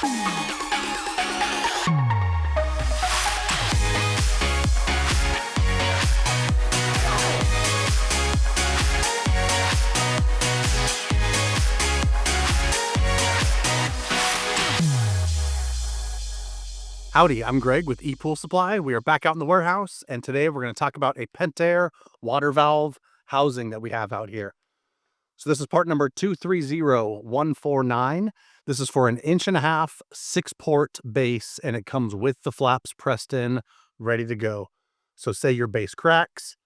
Howdy, I'm Greg with ePoolSupply. We are back out in the warehouse, and today we're going to talk about a Pentair water valve housing that we have out here. So this is part number 230149. This is for an 1.5 inch 6-port base, and it comes with the flaps pressed in, ready to go. So say your base cracks,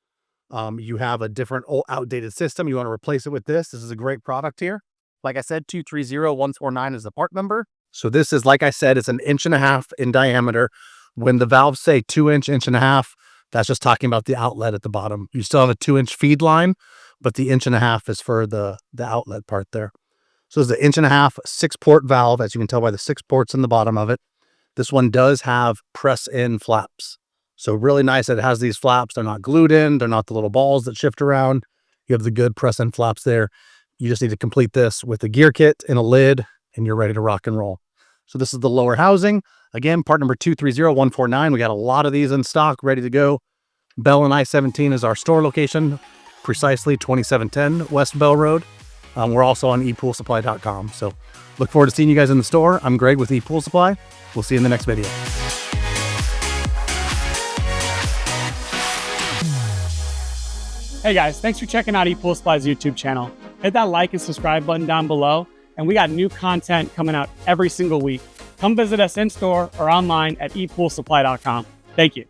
you have a different old outdated system, you want to replace it with this. This is a great product here. Like I said, 230149 is the part number. So this is, like I said, it's an 1.5 inch in diameter. When the valves say 2 inch, 1.5 inch, that's just talking about the outlet at the bottom. You still have a 2-inch feed line, but the 1.5 inch is for the outlet part there. So it's an 1.5 inch 6-port valve, as you can tell by the 6 ports in the bottom of it. This one does have press-in flaps. So really nice that it has these flaps. They're not glued in. They're not the little balls that shift around. You have the good press-in flaps there. You just need to complete this with a gear kit and a lid, and you're ready to rock and roll. So this is the lower housing. Again, part number 230149. We got a lot of these in stock, ready to go. Bell and I-17 is our store location, precisely 2710 West Bell Road. We're also on ePoolSupply.com. So look forward to seeing you guys in the store. I'm Greg with ePoolSupply. We'll see you in the next video. Hey guys, thanks for checking out ePoolSupply's YouTube channel. Hit that like and subscribe button down below. And we got new content coming out every single week. Come visit us in store or online at ePoolSupply.com. Thank you.